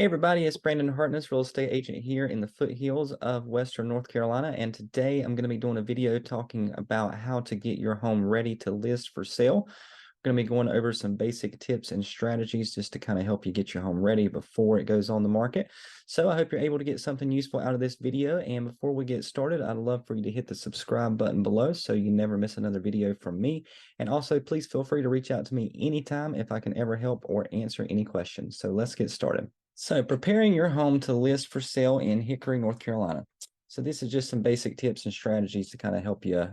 Hey everybody, it's Brandon Hartness, real estate agent here in the foothills of Western North Carolina. And today I'm going to be doing a video talking about how to get your home ready to list for sale. We're going to be going over some basic tips and strategies just to kind of help you get your home ready before it goes on the market. So I hope you're able to get something useful out of this video. And before we get started, I'd love for you to hit the subscribe button below so you never miss another video from me. And also, please feel free to reach out to me anytime if I can ever help or answer any questions. So let's get started. So preparing your home to list for sale in Hickory, North Carolina. So this is just some basic tips and strategies to kind of help you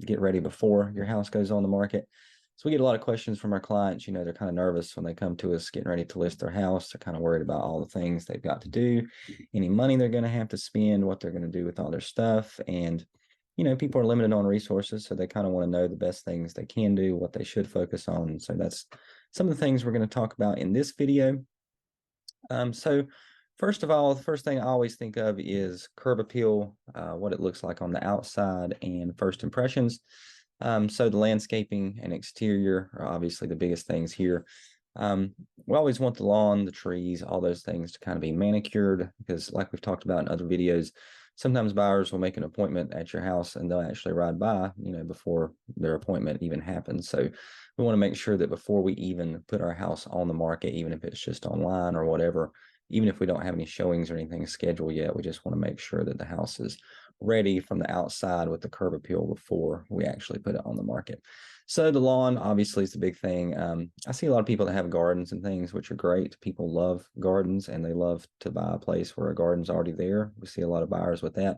get ready before your house goes on the market. So we get a lot of questions from our clients. They're kind of nervous when they come to us getting ready to list their house. They're kind of worried about all the things they've got to do, any money they're going to have to spend, what they're going to do with all their stuff. And, people are limited on resources, so they kind of want to know the best things they can do, what they should focus on. So that's some of the things we're going to talk about in this video. So first of all, the first thing I always think of is curb appeal, what it looks like on the outside, and first impressions. So the landscaping and exterior are obviously the biggest things here. We always want the lawn, the trees, all those things to kind of be manicured because, like we've talked about in other videos, sometimes buyers will make an appointment at your house and they'll actually ride by, before their appointment even happens. So we want to make sure that before we even put our house on the market, even if it's just online or whatever, even if we don't have any showings or anything scheduled yet, we just want to make sure that the house is ready from the outside with the curb appeal before we actually put it on the market. So the lawn obviously is the big thing. I see a lot of people that have gardens and things, which are great. People love gardens and they love to buy a place where a garden's already there. We see a lot of buyers with that.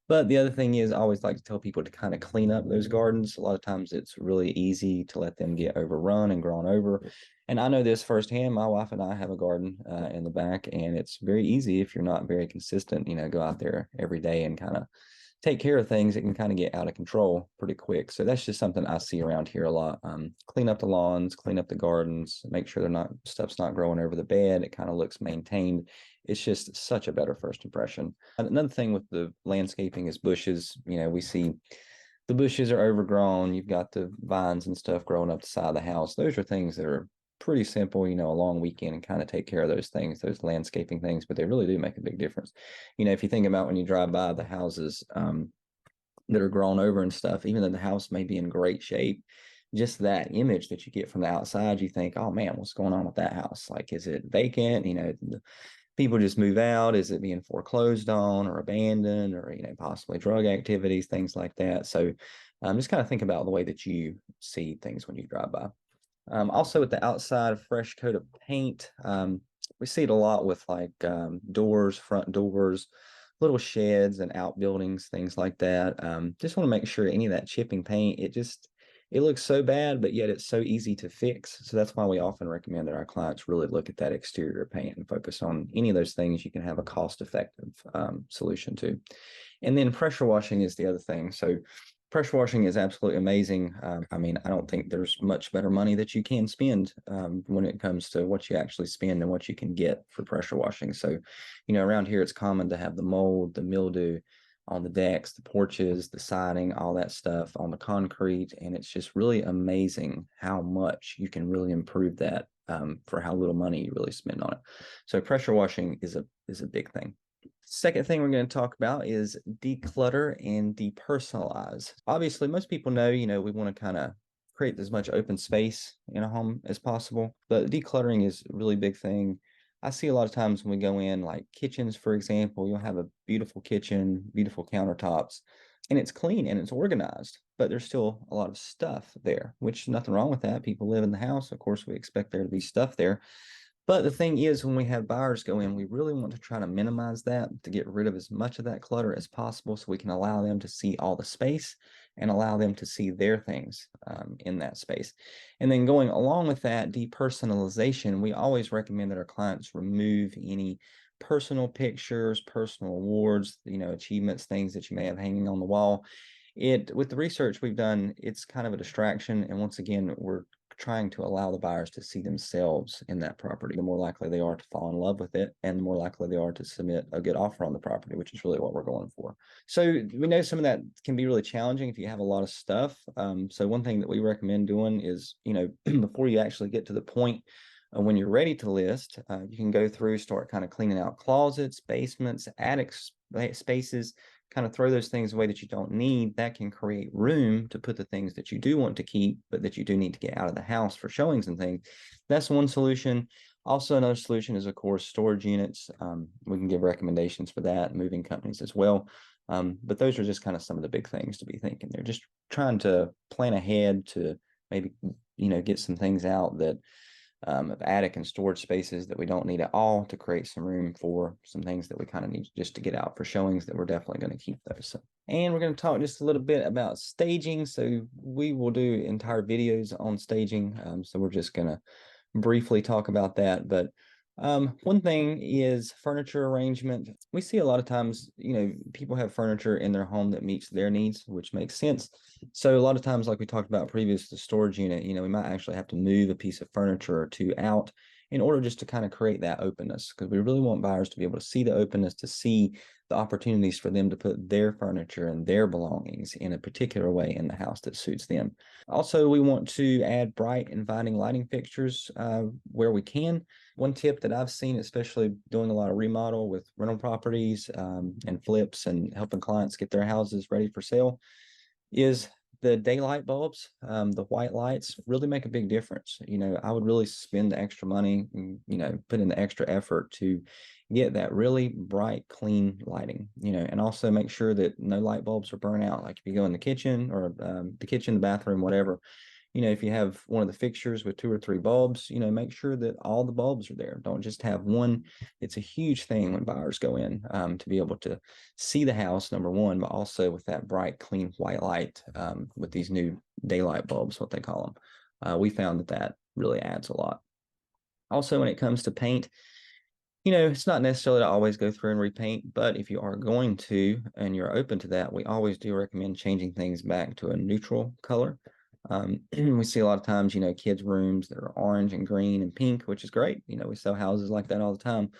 But the other thing is, I always like to tell people to kind of clean up those gardens. A lot of times it's really easy to let them get overrun and grown over. And I know this firsthand. My wife and I have a garden in the back, and it's very easy if you're not very consistent, go out there every day and kind of take care of things. It can kind of get out of control pretty quick. So that's just something I see around here a lot. Clean up the lawns, clean up the gardens, make sure stuff's not growing over the bed. It kind of looks maintained. It's just such a better first impression. Another thing with the landscaping is bushes. We see the bushes are overgrown. You've got the vines and stuff growing up the side of the house. Those are things that are pretty simple, a long weekend and kind of take care of those things, those landscaping things, but they really do make a big difference. If you think about when you drive by the houses that are grown over and stuff, even though the house may be in great shape, just that image that you get from the outside, you think, oh man, what's going on with that house? Like, is it vacant? People just move out. Is it being foreclosed on or abandoned or, possibly drug activities, things like that. So just kind of think about the way that you see things when you drive by. Also with the outside, a fresh coat of paint. We see it a lot with like doors, front doors, little sheds and outbuildings, things like that. Just want to make sure any of that chipping paint, it looks so bad, but yet it's so easy to fix. So that's why we often recommend that our clients really look at that exterior paint and focus on any of those things you can have a cost-effective solution to. And then pressure washing is the other thing. So pressure washing is absolutely amazing. I don't think there's much better money that you can spend when it comes to what you actually spend and what you can get for pressure washing. So, around here, it's common to have the mold, the mildew on the decks, the porches, the siding, all that stuff on the concrete. And it's just really amazing how much you can really improve that for how little money you really spend on it. So pressure washing is a big thing. Second thing we're going to talk about is declutter and depersonalize. Obviously, most people know, we want to kind of create as much open space in a home as possible, but decluttering is a really big thing. I see a lot of times when we go in, like kitchens, for example, you'll have a beautiful kitchen, beautiful countertops, and it's clean and it's organized, but there's still a lot of stuff there, which nothing wrong with that. People live in the house. Of course, we expect there to be stuff there. But the thing is, when we have buyers go in, we really want to try to minimize that, to get rid of as much of that clutter as possible so we can allow them to see all the space and allow them to see their things in that space. And then going along with that depersonalization, we always recommend that our clients remove any personal pictures, personal awards, achievements, things that you may have hanging on the wall. With the research we've done, it's kind of a distraction. And once again, we're trying to allow the buyers to see themselves in that property. The more likely they are to fall in love with it, and the more likely they are to submit a good offer on the property, which is really what we're going for. So we know some of that can be really challenging if you have a lot of stuff. So one thing that we recommend doing is, before you actually get to the point When you're ready to list, you can go through, start kind of cleaning out closets, basements, attic spaces, kind of throw those things away that you don't need. That can create room to put the things that you do want to keep, but that you do need to get out of the house for showings and things. That's one solution. Also, another solution is, of course, storage units. We can give recommendations for that, moving companies as well. But those are just kind of some of the big things to be thinking. They're just trying to plan ahead to maybe, get some things out that of attic and storage spaces that we don't need at all, to create some room for some things that we kind of need just to get out for showings that we're definitely going to keep those. So, and we're going to talk just a little bit about staging. So we will do entire videos on staging. So we're just going to briefly talk about that. But one thing is furniture arrangement. We see a lot of times, people have furniture in their home that meets their needs, which makes sense. So a lot of times, like we talked about previous, the storage unit, we might actually have to move a piece of furniture or two out in order just to kind of create that openness, because we really want buyers to be able to see the openness, to see the opportunities for them to put their furniture and their belongings in a particular way in the house that suits them. Also, we want to add bright, inviting lighting fixtures where we can. One tip that I've seen, especially doing a lot of remodel with rental properties and flips and helping clients get their houses ready for sale, is the daylight bulbs. The white lights really make a big difference. I would really spend the extra money and, put in the extra effort to get that really bright, clean lighting, and also make sure that no light bulbs are burnt out. Like if you go in the kitchen or the bathroom, whatever, if you have one of the fixtures with 2 or 3 bulbs, make sure that all the bulbs are there. Don't just have one. It's a huge thing when buyers go in to be able to see the house, number one, but also with that bright, clean white light with these new daylight bulbs, what they call them. We found that really adds a lot. Also, when it comes to paint, it's not necessarily to always go through and repaint, but if you are going to and you're open to that, we always do recommend changing things back to a neutral color. We see a lot of times, kids' rooms that are orange and green and pink, which is great. We sell houses like that all the time.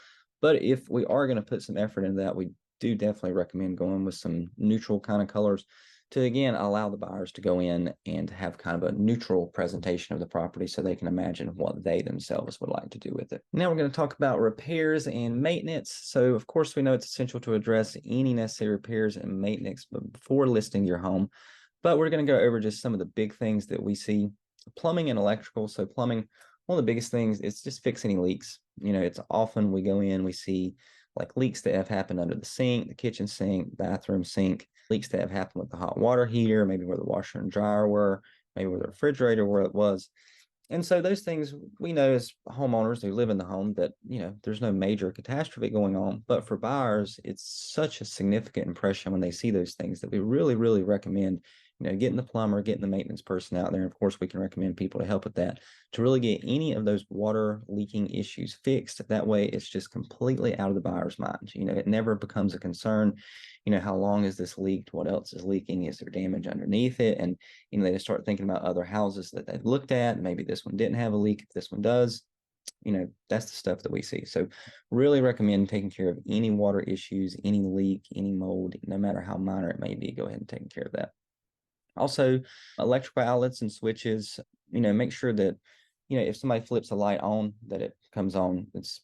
But if we are going to put some effort into that, we do definitely recommend going with some neutral kind of colors to, again, allow the buyers to go in and have kind of a neutral presentation of the property so they can imagine what they themselves would like to do with it. Now we're going to talk about repairs and maintenance. So, of course, we know it's essential to address any necessary repairs and maintenance before listing your home. But we're going to go over just some of the big things that we see. Plumbing and electrical. So plumbing, one of the biggest things is just fixing any leaks. It's often we go in, we see like leaks that have happened under the sink, the kitchen sink, bathroom sink, leaks that have happened with the hot water heater, maybe where the washer and dryer were, maybe where the refrigerator where it was. And so those things we know as homeowners who live in the home that, there's no major catastrophe going on. But for buyers, it's such a significant impression when they see those things that we really, really recommend, getting the plumber, getting the maintenance person out there. And of course, we can recommend people to help with that to really get any of those water leaking issues fixed. That way, it's just completely out of the buyer's mind. It never becomes a concern. How long is this leaked? What else is leaking? Is there damage underneath it? And, they just start thinking about other houses that they've looked at. Maybe this one didn't have a leak. If this one does, that's the stuff that we see. So really recommend taking care of any water issues, any leak, any mold, no matter how minor it may be. Go ahead and take care of that. Also, electrical outlets and switches, make sure that, if somebody flips a light on, that it comes on. It's,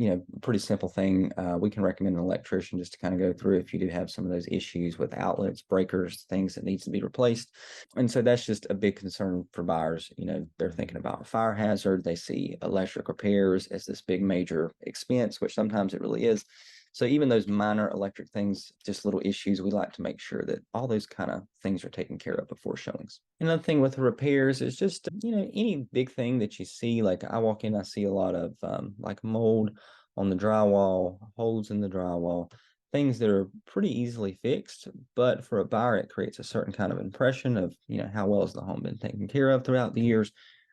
a pretty simple thing. We can recommend an electrician just to kind of go through if you do have some of those issues with outlets, breakers, things that needs to be replaced. And so that's just a big concern for buyers. They're thinking about fire hazard. They see electric repairs as this big major expense, which sometimes it really is. So even those minor electric things, just little issues, we like to make sure that all those kind of things are taken care of before showings. Another thing with repairs is just, any big thing that you see, like I walk in, I see a lot of like mold on the drywall, holes in the drywall, things that are pretty easily fixed. But for a buyer, it creates a certain kind of impression of, how well has the home been taken care of throughout the years.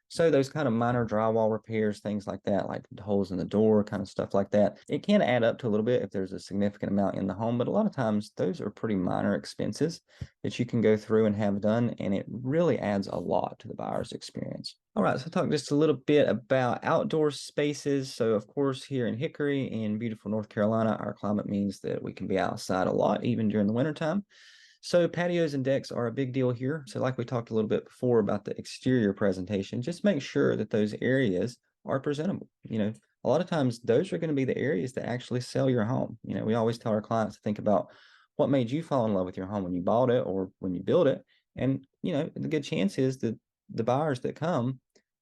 So those kind of minor drywall repairs, things like that, like holes in the door, kind of stuff like that, it can add up to a little bit if there's a significant amount in the home. But a lot of times those are pretty minor expenses that you can go through and have done, and it really adds a lot to the buyer's experience. All right, so talk just a little bit about outdoor spaces. So of course, here in Hickory in beautiful North Carolina, our climate means that we can be outside a lot, even during the wintertime. So patios and decks are a big deal here. So like we talked a little bit before about the exterior presentation, just make sure that those areas are presentable. A lot of times those are going to be the areas that actually sell your home. We always tell our clients to think about what made you fall in love with your home when you bought it or when you built it. And, the good chance is that the buyers that come,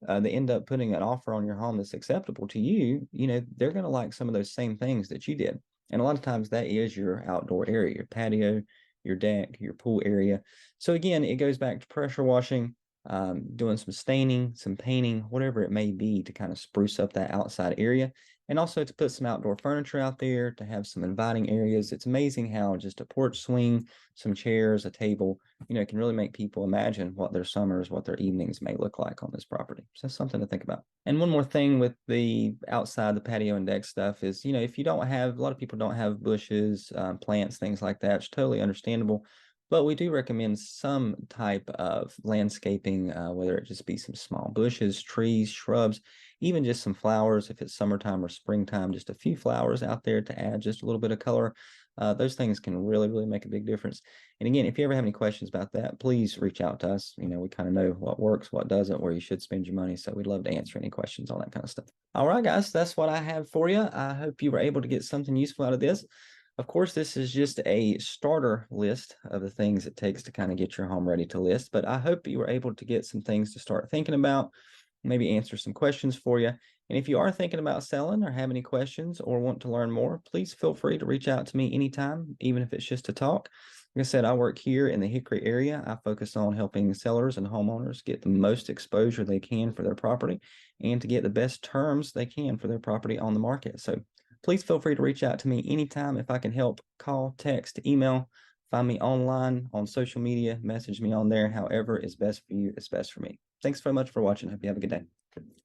they end up putting an offer on your home that's acceptable to you, they're going to like some of those same things that you did. And a lot of times that is your outdoor area, your patio, your deck, your pool area. So again, it goes back to pressure washing, doing some staining, some painting, whatever it may be to kind of spruce up that outside area. And also to put some outdoor furniture out there, to have some inviting areas. It's amazing how just a porch swing, some chairs, a table, can really make people imagine what their summers, what their evenings may look like on this property. So that's something to think about. And one more thing with the outside, the patio and deck stuff is, if you don't have, a lot of people don't have bushes, plants, things like that, it's totally understandable. But we do recommend some type of landscaping, whether it just be some small bushes, trees, shrubs, even just some flowers if it's summertime or springtime, just a few flowers out there to add just a little bit of color. Those things can really, really make a big difference. And again, if you ever have any questions about that, please reach out to us. We kind of know what works, what doesn't, where you should spend your money. So we'd love to answer any questions on that kind of stuff. All right, guys, that's what I have for you. I hope you were able to get something useful out of this. Of course, this is just a starter list of the things it takes to kind of get your home ready to list, but I hope you were able to get some things to start thinking about, maybe answer some questions for you. And if you are thinking about selling or have any questions or want to learn more, please feel free to reach out to me anytime, even if it's just to talk. Like I said, I work here in the Hickory area. I focus on helping sellers and homeowners get the most exposure they can for their property and to get the best terms they can for their property on the market. So please feel free to reach out to me anytime if I can help. Call, text, email, find me online on social media, message me on there. However is best for you, is best for me. Thanks so much for watching. Hope you have a good day.